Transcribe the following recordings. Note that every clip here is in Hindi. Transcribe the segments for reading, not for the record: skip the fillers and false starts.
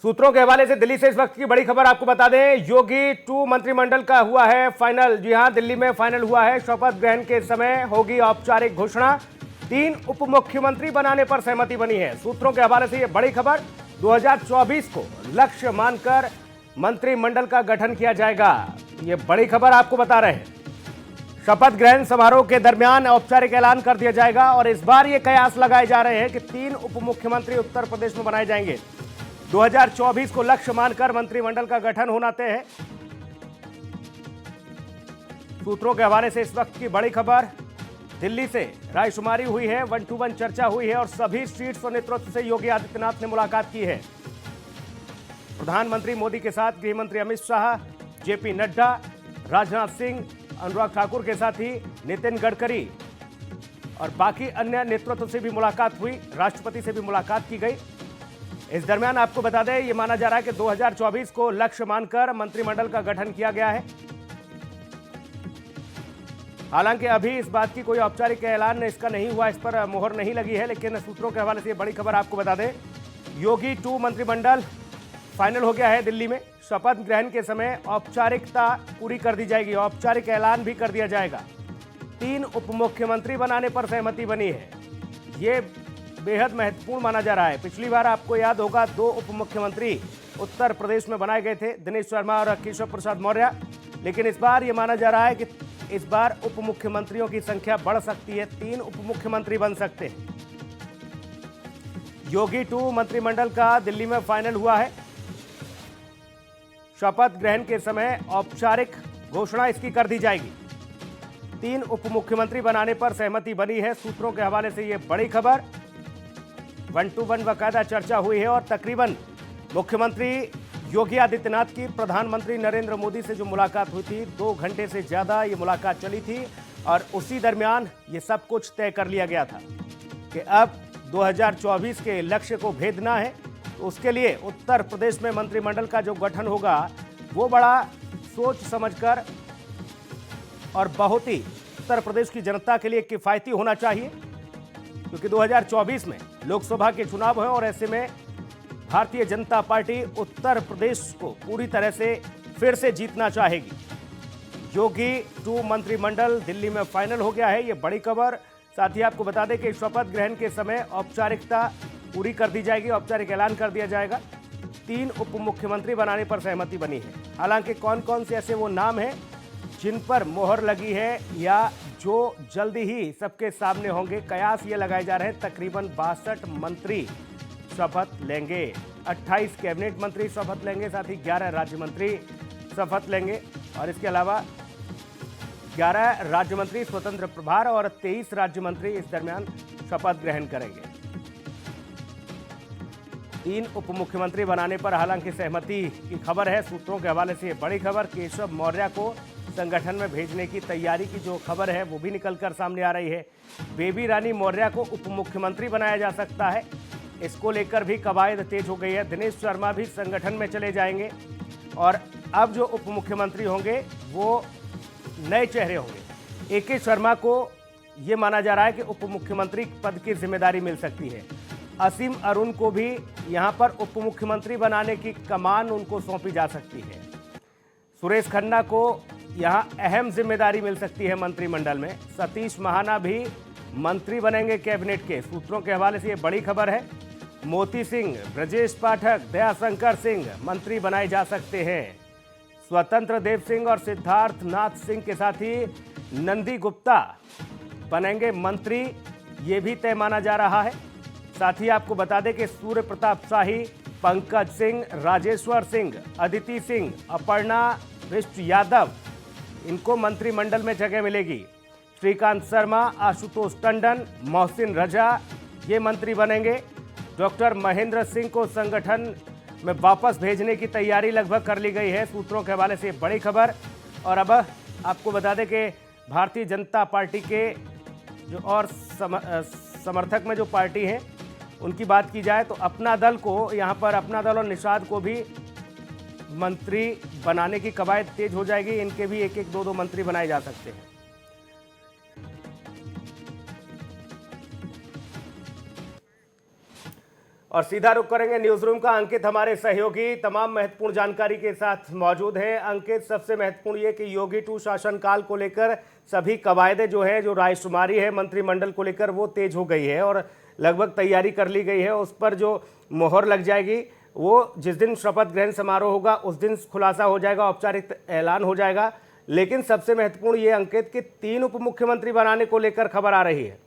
सूत्रों के हवाले से दिल्ली से इस वक्त की बड़ी खबर आपको बता दें, योगी 2 मंत्रिमंडल का हुआ है फाइनल। जी हां, दिल्ली में फाइनल हुआ है। शपथ ग्रहण के समय होगी औपचारिक घोषणा। 3 उप मुख्यमंत्री बनाने पर सहमति बनी है। सूत्रों के हवाले से यह बड़ी खबर, 2024 को लक्ष्य मानकर मंत्रिमंडल का गठन किया जाएगा। ये बड़ी खबर आपको बता रहे हैं। शपथ ग्रहण समारोह के दरमियान औपचारिक ऐलान कर दिया जाएगा और इस बार ये कयास लगाए जा रहे हैं कि 3 उप मुख्यमंत्री उत्तर प्रदेश में बनाए जाएंगे। 2024 को लक्ष्य मानकर मंत्रिमंडल का गठन होना तय है। सूत्रों के हवाले से इस वक्त की बड़ी खबर, दिल्ली से रायशुमारी हुई है, 1 to 1 चर्चा हुई है और सभी सीट्स और नेतृत्व से योगी आदित्यनाथ ने मुलाकात की है। प्रधानमंत्री मोदी के साथ गृह मंत्री अमित शाह, जेपी नड्डा, राजनाथ सिंह, अनुराग ठाकुर के साथ ही नितिन गडकरी और बाकी अन्य नेतृत्व से भी मुलाकात हुई। राष्ट्रपति से भी मुलाकात की गई। इस दरमियान आपको बता दें, यह माना जा रहा है कि 2024 को लक्ष्य मानकर मंत्रिमंडल का गठन किया गया है। हालांकि अभी इस बात की कोई औपचारिक ऐलान इसका नहीं हुआ, इस पर मोहर नहीं लगी है, लेकिन सूत्रों के हवाले से बड़ी खबर आपको बता दें, योगी 2 मंत्रिमंडल फाइनल हो गया है दिल्ली में। शपथ ग्रहण के समय औपचारिकता पूरी कर दी जाएगी, औपचारिक ऐलान भी कर दिया जाएगा। 3 उप मुख्यमंत्री बनाने पर सहमति बनी है। ये बेहद महत्वपूर्ण माना जा रहा है। पिछली बार आपको याद होगा 2 उप मुख्यमंत्री उत्तर प्रदेश में बनाए गए थे, दिनेश शर्मा और केशव प्रसाद मौर्य। लेकिन इस बार यह माना जा रहा है कि इस बार उप मुख्यमंत्रियों की संख्या बढ़ सकती है, 3 उप मुख्यमंत्री बन सकते हैं। योगी 2 मंत्रिमंडल का दिल्ली में फाइनल हुआ है। शपथ ग्रहण के समय औपचारिक घोषणा इसकी कर दी जाएगी। 3 उप मुख्यमंत्री बनाने पर सहमति बनी है। सूत्रों के हवाले से यह बड़ी खबर, 1 to 1 बाकायदा चर्चा हुई है और तकरीबन मुख्यमंत्री योगी आदित्यनाथ की प्रधानमंत्री नरेंद्र मोदी से जो मुलाकात हुई थी, 2 घंटे से ज्यादा ये मुलाकात चली थी और उसी दरमियान ये सब कुछ तय कर लिया गया था कि अब 2024 के लक्ष्य को भेदना है। तो उसके लिए उत्तर प्रदेश में मंत्रिमंडल का जो गठन होगा वो बड़ा सोच समझकर और बहुत ही उत्तर प्रदेश की जनता के लिए किफायती होना चाहिए, क्योंकि 2024 में लोकसभा के चुनाव हैं और ऐसे में भारतीय जनता पार्टी उत्तर प्रदेश को पूरी तरह से फिर से जीतना चाहेगी। योगी 2 मंत्रिमंडल दिल्ली में फाइनल हो गया है, ये बड़ी खबर। साथ ही आपको बता दें कि शपथ ग्रहण के समय औपचारिकता पूरी कर दी जाएगी, औपचारिक ऐलान कर दिया जाएगा। 3 उप मुख्यमंत्री बनाने पर सहमति बनी है। हालांकि कौन कौन से ऐसे वो नाम हैं जिन पर मोहर लगी है या जो जल्दी ही सबके सामने होंगे, कयास ये लगाए जा रहे हैं तकरीबन 62 मंत्री शपथ लेंगे। 28 कैबिनेट मंत्री शपथ लेंगे, साथ ही 11 राज्य मंत्री शपथ लेंगे और इसके अलावा 11 राज्य मंत्री स्वतंत्र प्रभार और 23 राज्य मंत्री इस दरमियान शपथ ग्रहण करेंगे। 3 उप मुख्यमंत्री बनाने पर हालांकि सहमति की खबर है। सूत्रों के हवाले से बड़ी खबर, केशव मौर्य को संगठन में भेजने की तैयारी की जो खबर है वो भी निकलकर सामने आ रही है। बेबी रानी मौर्य को उप मुख्यमंत्री बनाया जा सकता है, इसको लेकर भी कवायद तेज हो गई है। दिनेश शर्मा भी संगठन में चले जाएंगे और अब जो उप मुख्यमंत्री होंगे वो नए चेहरे होंगे। ए.के. शर्मा को ये माना जा रहा है कि उप मुख्यमंत्री पद की जिम्मेदारी मिल सकती है। असीम अरुण को भी यहां पर उप मुख्यमंत्री बनाने की कमान उनको सौंपी जा सकती है। सुरेश खन्ना को यहां अहम जिम्मेदारी मिल सकती है मंत्रिमंडल में। सतीश महाना भी मंत्री बनेंगे कैबिनेट के। सूत्रों के हवाले से यह बड़ी खबर है। मोती सिंह, ब्रजेश पाठक, दयाशंकर सिंह मंत्री बनाए जा सकते हैं। स्वतंत्र देव सिंह और सिद्धार्थ नाथ सिंह के साथ ही नंदी गुप्ता बनेंगे मंत्री, ये भी तय माना जा रहा है। साथ ही आपको बता दें कि सूर्य प्रताप शाही, पंकज सिंह, राजेश्वर सिंह, अदिति सिंह, अपर्णा विष्ट यादव, इनको मंत्रिमंडल में जगह मिलेगी। श्रीकांत शर्मा, आशुतोष टंडन, मोहसिन रजा ये मंत्री बनेंगे। डॉक्टर महेंद्र सिंह को संगठन में वापस भेजने की तैयारी लगभग कर ली गई है। सूत्रों के हवाले से बड़ी खबर। और अब आपको बता दें कि भारतीय जनता पार्टी के जो और समर्थक में जो पार्टी हैं उनकी बात की जाए तो अपना दल को, यहाँ पर अपना दल और निषाद को भी मंत्री बनाने की कवायद तेज हो जाएगी। इनके भी 1-1, 2-2 मंत्री बनाए जा सकते हैं। और सीधा रुख करेंगे न्यूज रूम का। अंकित हमारे सहयोगी तमाम महत्वपूर्ण जानकारी के साथ मौजूद हैं। अंकित, सबसे महत्वपूर्ण ये कि योगी 2 शासनकाल को लेकर सभी कवायदे जो है, जो रायशुमारी है मंत्रिमंडल को लेकर, वो तेज हो गई है और लगभग तैयारी कर ली गई है। उस पर जो मोहर लग जाएगी वो जिस दिन शपथ ग्रहण समारोह होगा उस दिन खुलासा हो जाएगा, औपचारिक ऐलान हो जाएगा। लेकिन सबसे महत्वपूर्ण ये अंकित कि 3 उप मुख्यमंत्री बनाने को लेकर खबर आ रही है।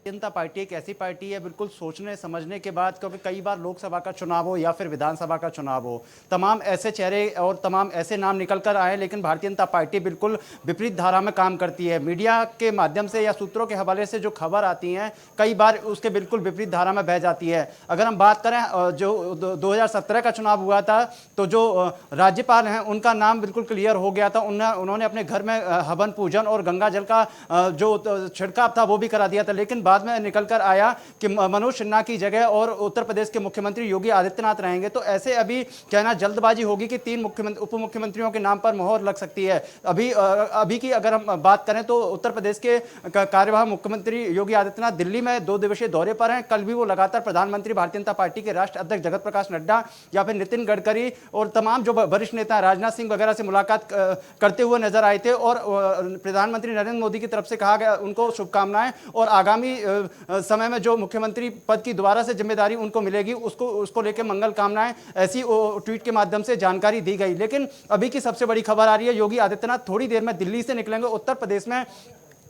जनता पार्टी एक ऐसी पार्टी है बिल्कुल सोचने समझने के बाद, क्योंकि कई बार लोकसभा का चुनाव हो या फिर विधानसभा का चुनाव हो, तमाम ऐसे चेहरे और तमाम ऐसे नाम निकल कर आए, लेकिन भारतीय जनता पार्टी बिल्कुल विपरीत धारा में काम करती है। मीडिया के माध्यम से या सूत्रों के हवाले से जो खबर आती हैं कई बार उसके बिल्कुल विपरीत धारा में बह जाती है। अगर हम बात करें जो 2017 का चुनाव हुआ था तो जो राज्यपाल हैं उनका नाम बिल्कुल क्लियर हो गया था। उन्होंने अपने घर में हवन पूजन और गंगा जल का जो छिड़काव था वो भी करा दिया था। लेकिन बाद में निकल कर आया कि मनोज सिन्हा की जगह और उत्तर प्रदेश के मुख्यमंत्री योगी आदित्यनाथ रहेंगे। तो ऐसे अभी कहना जल्दबाजी होगी कि 3 उप मुख्यमंत्रियों के नाम पर मोहर लग सकती है। अभी की अगर हम बात करें तो उत्तर प्रदेश के कार्यवाहक मुख्यमंत्री योगी आदित्यनाथ दिल्ली में 2 दिवसीय दौरे पर हैं। कल भी वो लगातार प्रधानमंत्री भारतीय जनता पार्टी के राष्ट्रीय अध्यक्ष जगत प्रकाश नड्डा या फिर नितिन गडकरी और तमाम जो वरिष्ठ नेता राजनाथ सिंह वगैरह से मुलाकात करते हुए नजर आए थे और प्रधानमंत्री नरेंद्र मोदी की तरफ से कहा गया उनको शुभकामनाएं और आगामी समय में जो मुख्यमंत्री पद की दोबारा से जिम्मेदारी उनको मिलेगी उसको लेकर मंगल कामनाएं, ऐसी ट्वीट के माध्यम से जानकारी दी गई। लेकिन अभी की सबसे बड़ी खबर आ रही है, योगी आदित्यनाथ थोड़ी देर में दिल्ली से निकलेंगे। उत्तर प्रदेश में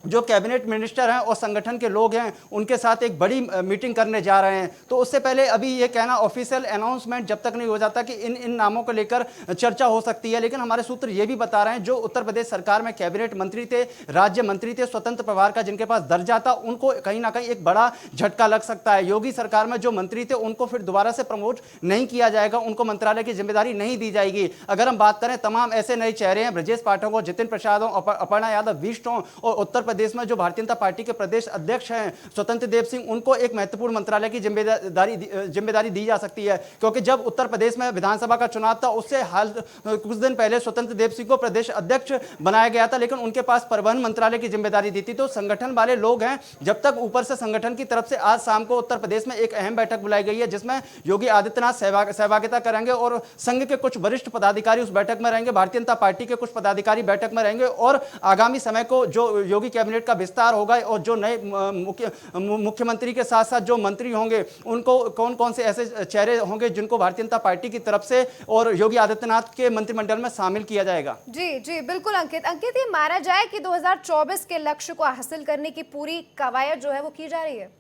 जो कैबिनेट मिनिस्टर हैं और संगठन के लोग हैं उनके साथ एक बड़ी मीटिंग करने जा रहे हैं। तो उससे पहले अभी ये कहना ऑफिशियल अनाउंसमेंट जब तक नहीं हो जाता कि इन नामों को लेकर चर्चा हो सकती है। लेकिन हमारे सूत्र ये भी बता रहे हैं जो उत्तर प्रदेश सरकार में कैबिनेट मंत्री थे, राज्य मंत्री थे, स्वतंत्र प्रभार का जिनके पास दर्जा था, उनको कहीं ना कहीं एक बड़ा झटका लग सकता है। योगी सरकार में जो मंत्री थे उनको फिर दोबारा से प्रमोट नहीं किया जाएगा, उनको मंत्रालय की जिम्मेदारी नहीं दी जाएगी। अगर हम बात करें तमाम ऐसे नए चेहरे हैं, ब्रजेश पाठक हो, जितिन प्रसाद हो, अपर्णा यादव विष्ट हो और उत्तर प्रदेश में जो भारतीय जनता पार्टी के प्रदेश अध्यक्ष हैं स्वतंत्र देव सिंह, उनको एक महत्वपूर्ण मंत्रालय की जिम्मेदारी दी जा सकती है। क्योंकि जब उत्तर प्रदेश में विधानसभा का चुनाव था उससे हाल कुछ दिन पहले स्वतंत्र देव सिंह को प्रदेश अध्यक्ष बनाया गया था, लेकिन उनके पास परिवहन मंत्रालय की जिम्मेदारी दी थी। तो संगठन वाले लोग हैं, जब तक ऊपर से संगठन की तरफ से आज शाम को उत्तर प्रदेश में एक अहम बैठक बुलाई गई है जिसमें योगी आदित्यनाथ सहभागिता करेंगे और संघ के कुछ वरिष्ठ पदाधिकारी उस बैठक में रहेंगे, भारतीय जनता पार्टी के कुछ पदाधिकारी बैठक में रहेंगे और आगामी समय को जो योगी कैबिनेट का विस्तार होगा और जो नए मुख्यमंत्री के साथ साथ जो मंत्री होंगे उनको कौन कौन से ऐसे चेहरे होंगे जिनको भारतीय जनता पार्टी की तरफ से और योगी आदित्यनाथ के मंत्रिमंडल में शामिल किया जाएगा। जी जी बिल्कुल अंकित, ये माना जाए कि 2024 के लक्ष्य को हासिल करने की पूरी कवायद जो है वो की जा रही है।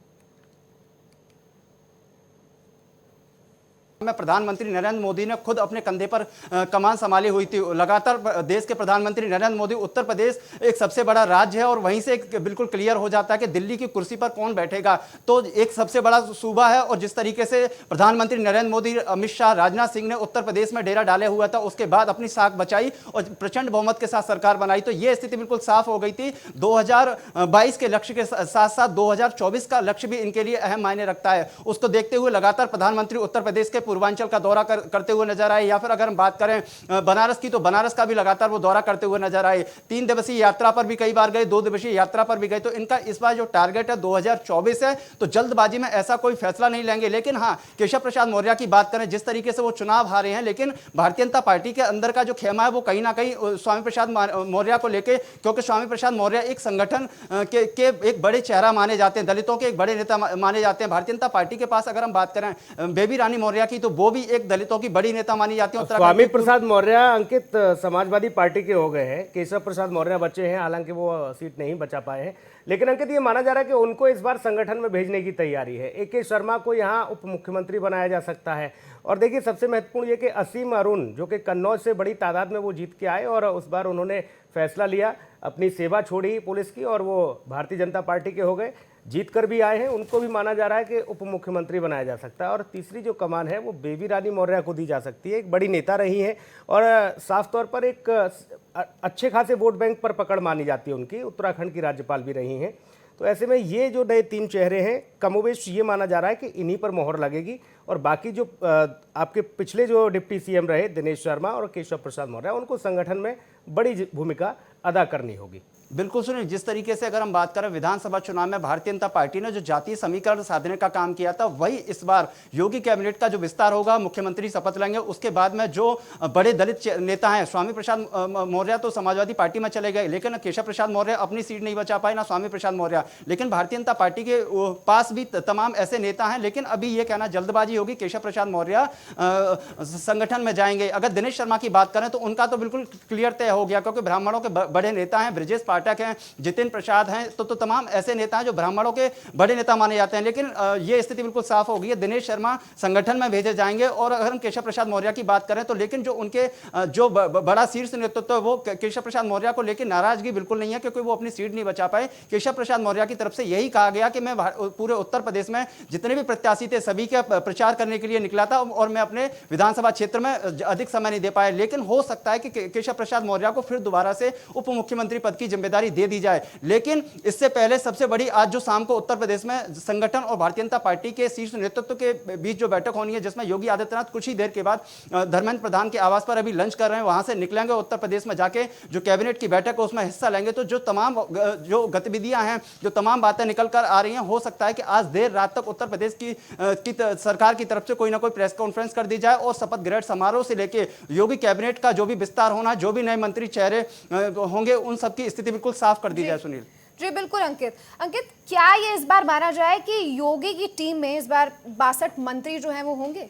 में प्रधानमंत्री नरेंद्र मोदी ने खुद अपने कंधे पर कमान संभाली हुई थी। लगातार देश के प्रधानमंत्री नरेंद्र मोदी, उत्तर प्रदेश एक सबसे बड़ा राज्य है और वहीं से बिल्कुल क्लियर हो जाता है कि दिल्ली की कुर्सी पर कौन बैठेगा। तो एक सबसे बड़ा सूबा है और जिस तरीके से प्रधानमंत्री नरेंद्र मोदी, अमित शाह, राजनाथ सिंह ने उत्तर प्रदेश में डेरा डाले हुआ था, उसके बाद अपनी साख बचाई और प्रचंड बहुमत के साथ सरकार बनाई। तो यह स्थिति बिल्कुल साफ हो गई थी। 2022 के लक्ष्य के साथ साथ 2024 का लक्ष्य भी इनके लिए अहम मायने रखता है। उसको देखते हुए लगातार प्रधानमंत्री उत्तर प्रदेश के पूर्वांचल का दौरा करते हुए नजर आए, या फिर अगर हम बात करें बनारस की तो बनारस का भी लगातार वो दौरा करते हुए नजर आए। 3 दिवसीय यात्रा पर भी कई बार गए, 2 दिवसीय यात्रा पर भी गए। तो इनका इस बार जो टारगेट है 2024 है, तो जल्दबाजी में ऐसा कोई फैसला नहीं लेंगे। लेकिन हाँ, केशव प्रसाद मौर्य की बात करें, जिस तरीके से वो चुनाव हारे हैं, लेकिन भारतीय जनता पार्टी के अंदर का जो खेमा है वो कहीं ना कहीं स्वामी प्रसाद मौर्य को लेकर, क्योंकि स्वामी प्रसाद मौर्य एक संगठन के एक बड़े चेहरा माने जाते हैं, दलितों के एक बड़े नेता माने जाते हैं। भारतीय जनता पार्टी के पास अगर हम बात करें बेबी रानी मौर्य की, तो वो भी एक दलितों की बड़ी नेता मानी जाती है। स्वामी प्रसाद मौर्य अंकित समाजवादी पार्टी के हो गए हैं, केशव प्रसाद मौर्य बचे हैं, हालांकि वो सीट नहीं बचा पाए हैं। लेकिन अंकित ये माना जा रहा है कि उनको इस बार संगठन में भेजने की तैयारी है। AK शर्मा को यहाँ उप मुख्यमंत्री बनाया जा सकता है। और देखिए सबसे महत्वपूर्ण ये कि असीम अरुण, जो कि कन्नौज से बड़ी तादाद में वो जीत के आए और उस बार उन्होंने फैसला लिया, अपनी सेवा छोड़ी पुलिस की और वो भारतीय जनता पार्टी के हो गए, जीत कर भी आए हैं। उनको भी माना जा रहा है कि उप मुख्यमंत्री बनाया जा सकता है। और तीसरी जो कमान है वो बेबी रानी मौर्य को दी जा सकती है। एक बड़ी नेता रही हैं और साफ तौर पर एक अच्छे खासे वोट बैंक पर पकड़ मानी जाती है उनकी, उत्तराखंड की राज्यपाल भी रही हैं। तो ऐसे में ये जो नए 3 चेहरे हैं, कमोबेश ये माना जा रहा है कि इन्हीं पर मोहर लगेगी और बाकी जो आपके पिछले जो डिप्टी CM रहे दिनेश शर्मा और केशव प्रसाद मौर्य, उनको संगठन में बड़ी भूमिका अदा करनी होगी। बिल्कुल सुनिए, जिस तरीके से अगर हम बात करें विधानसभा चुनाव में भारतीय जनता पार्टी ने जो जातीय समीकरण साधने का काम किया था, वही इस बार योगी कैबिनेट का जो विस्तार होगा, मुख्यमंत्री शपथ लेंगे, उसके बाद में जो बड़े दलित नेता हैं, स्वामी प्रसाद मौर्य तो समाजवादी पार्टी में चले गए, लेकिन केशव प्रसाद मौर्य अपनी सीट नहीं बचा पाए, ना स्वामी प्रसाद मौर्य। लेकिन भारतीय जनता पार्टी के पास भी तमाम ऐसे नेता हैं, लेकिन अभी ये कहना जल्दबाजी होगी। केशव प्रसाद मौर्य संगठन में जाएंगे। अगर दिनेश शर्मा की बात करें तो उनका तो बिल्कुल क्लियर तय हो गया, क्योंकि ब्राह्मणों के बड़े नेता हैं, ब्रजेश पाठक हैं, जितिन प्रसाद हैं, तो तमाम ऐसे नेता हैं जो ब्राह्मणों के बड़े नेता माने जाते हैं। लेकिन ये स्थिति बिल्कुल साफ हो गई है, दिनेश शर्मा संगठन में भेजे जाएंगे। और अगर हम केशव प्रसाद मौर्य की बात करें तो लेकिन जो उनके जो बड़ा शीर्ष नेतृत्व है वो केशव प्रसाद मौर्य को लेकर नाराजगी बिल्कुल नहीं है, क्योंकि वो अपनी सीट नहीं बचा पाए। केशव प्रसाद मौर्य की तरफ से यही कहा गया कि मैं पूरे उत्तर प्रदेश में जितने भी प्रत्याशी थे सभी का प्रचार करने के लिए निकला था, और मैं अपने विधानसभा क्षेत्र में अधिक समय नहीं दे पाया। लेकिन हो सकता है कि केशव प्रसाद मौर्य को फिर दोबारा से उप मुख्यमंत्री पद की जिम्मेदारी दे दी जाए। लेकिन इससे पहले सबसे बड़ी आज जो शाम को उत्तर प्रदेश में संगठन और भारतीय जनता पार्टी के शीर्ष नेतृत्व के बीच जो बैठक होनी है, जिसमें योगी आदित्यनाथ कुछ ही देर के बाद धर्मेंद्र प्रधान के आवास पर अभी लंच कर रहे हैं, वहां से निकलेंगे, उत्तर प्रदेश में जाके जो कैबिनेट की बैठक है उसमें हिस्सा लेंगे। तो जो तमाम जो गतिविधियां हैं, जो तमाम बातें निकल कर आ रही हैं, हो सकता है कि आज देर रात तक उत्तर प्रदेश की सरकार की तरफ से कोई ना कोई प्रेस कॉन्फ्रेंस कर दी जाए, और शपथ ग्रहण समारोह से लेकर योगी कैबिनेट का जो भी विस्तार होना, जो भी नए मंत्री चेहरे होंगे, उन सबकी स्थिति बिल्कुल साफ कर दी जाए। सुनील जी बिल्कुल। अंकित, क्या ये इस बार माना जाए कि योगी की टीम में इस बार 62 मंत्री जो हैं वो होंगे?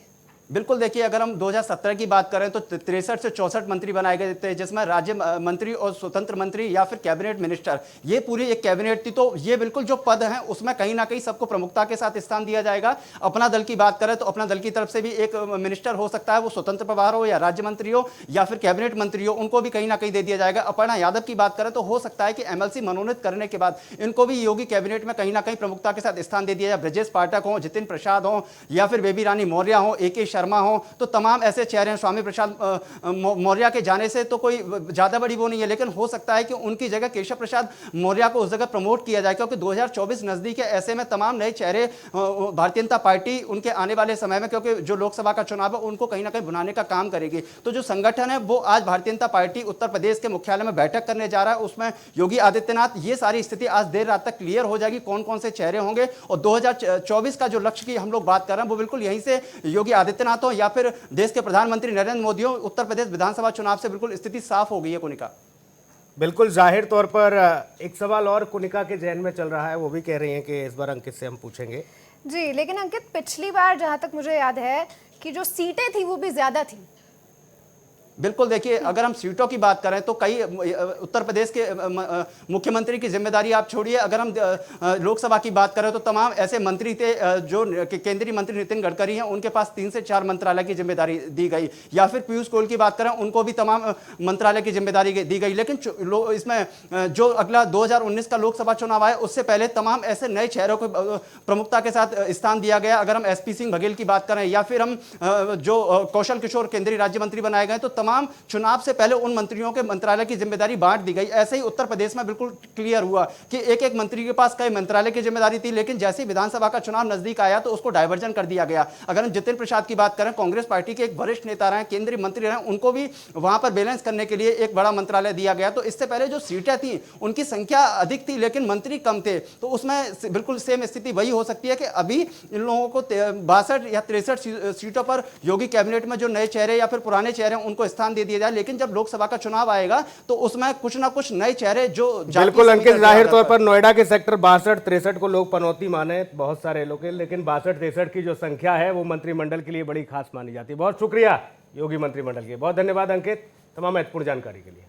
बिल्कुल, देखिए, अगर हम 2017 की बात करें तो 63 से 64 मंत्री बनाए गए थे, जिसमें राज्य मंत्री और स्वतंत्र मंत्री या फिर कैबिनेट मिनिस्टर, ये पूरी एक कैबिनेट थी। तो ये बिल्कुल जो पद हैं उसमें कहीं ना कहीं सबको प्रमुखता के साथ स्थान दिया जाएगा। अपना दल की बात करें तो अपना दल की तरफ से भी एक मिनिस्टर हो सकता है, वो स्वतंत्र प्रभार हो या राज्य मंत्री हो या फिर कैबिनेट मंत्री हो, उनको भी कहीं ना कहीं दे दिया जाएगा। अपर्णा यादव की बात करें तो हो सकता है कि MLC मनोनीत करने के बाद इनको भी योगी कैबिनेट में कहीं ना कहीं प्रमुखता के साथ स्थान दे दिया जाए। ब्रजेश पाठक हो, जितिन प्रसाद हो, या फिर बेबी रानी मौर्य हो, AK शर्मा हो, तो तमाम ऐसे चेहरे हैं। स्वामी प्रसाद मौर्य के जाने से तो कोई ज्यादा बड़ी वो नहीं है, लेकिन हो सकता है कि उनकी जगह केशव प्रसाद मौर्य को उस जगह प्रमोट किया जाए, क्योंकि 2024 नजदीक है। ऐसे में तमाम नए चेहरे भारतीय जनता पार्टी उनके आने वाले समय में, क्योंकि जो लोकसभा का चुनाव है उनको कहीं ना कहीं बनाने का काम करेगी। तो जो संगठन है वो आज भारतीय जनता पार्टी उत्तर प्रदेश के मुख्यालय में बैठक करने जा रहा है, उसमें योगी आदित्यनाथ, ये सारी स्थिति आज देर रात तक क्लियर हो जाएगी, कौन कौन से चेहरे होंगे। और 2024 का जो लक्ष्य की हम लोग बात कर रहे हैं वो बिल्कुल यहीं से योगी आदित्यनाथ हो या फिर देश के प्रधानमंत्री नरेंद्र मोदी हो, उत्तर प्रदेश विधानसभा चुनाव से बिल्कुल स्थिति साफ हो गई है। कुनिका, बिल्कुल जाहिर तौर पर एक सवाल और कुनिका के जहन में चल रहा है, वो भी कह रही हैं कि इस बार अंकित से हम पूछेंगे। जी, लेकिन अंकित, पिछली बार जहां तक मुझे याद है कि जो सीटें थी वो भी ज्यादा थी। बिल्कुल, देखिए, अगर हम सीटों की बात करें तो कई उत्तर प्रदेश के मुख्यमंत्री की जिम्मेदारी आप छोड़िए, अगर हम लोकसभा की बात करें तो तमाम ऐसे मंत्री थे जो केंद्रीय मंत्री नितिन गडकरी हैं, उनके पास 3 से 4 मंत्रालय की जिम्मेदारी दी गई, या फिर पीयूष गोयल की बात करें उनको भी तमाम मंत्रालय की जिम्मेदारी दी गई। लेकिन इसमें जो अगला 2019 का लोकसभा चुनाव आया उससे पहले तमाम ऐसे नए चेहरों को प्रमुखता के साथ स्थान दिया गया। अगर हम SP सिंह बघेल की बात करें या फिर हम जो कौशल किशोर केंद्रीय राज्य मंत्री बनाए गए, तो तमाम चुनाव से पहले उन मंत्रियों के मंत्रालय की जिम्मेदारी बांट दी गई। ऐसे ही उत्तर प्रदेश में बिल्कुल क्लियर हुआ कि एक एक मंत्री के पास कई मंत्रालय की जिम्मेदारी थी, लेकिन जैसे ही विधानसभा का चुनाव नजदीक आया तो उसको डायवर्जन कर दिया गया। अगर हम जितिन प्रसाद की बात करें, कांग्रेस पार्टी के एक वरिष्ठ नेता रहे, केंद्रीय मंत्री रहे, उनको भी वहां पर बैलेंस करने के लिए एक बड़ा मंत्रालय दिया गया। तो इससे पहले जो सीटें थी उनकी संख्या अधिक थी लेकिन मंत्री कम थे, तो उसमें बिल्कुल सेम स्थिति वही हो सकती है कि अभी इन लोगों को 62 या 63 सीटों पर योगी कैबिनेट में जो नए चेहरे या फिर पुराने चेहरे उनको स्थान दे दिया जाए। लेकिन जब लोकसभा का चुनाव आएगा तो उसमें कुछ ना कुछ नए चेहरे जो बिल्कुल अंकित, जाहिर तौर पर नोएडा के सेक्टर 62-63 को लोग पनौती माने बहुत सारे लोग, लेकिन 62-63 की जो संख्या है वो मंत्रिमंडल के लिए बड़ी खास मानी जाती है। बहुत शुक्रिया योगी मंत्रिमंडल के, बहुत धन्यवाद अंकित तमाम महत्वपूर्ण जानकारी के लिए।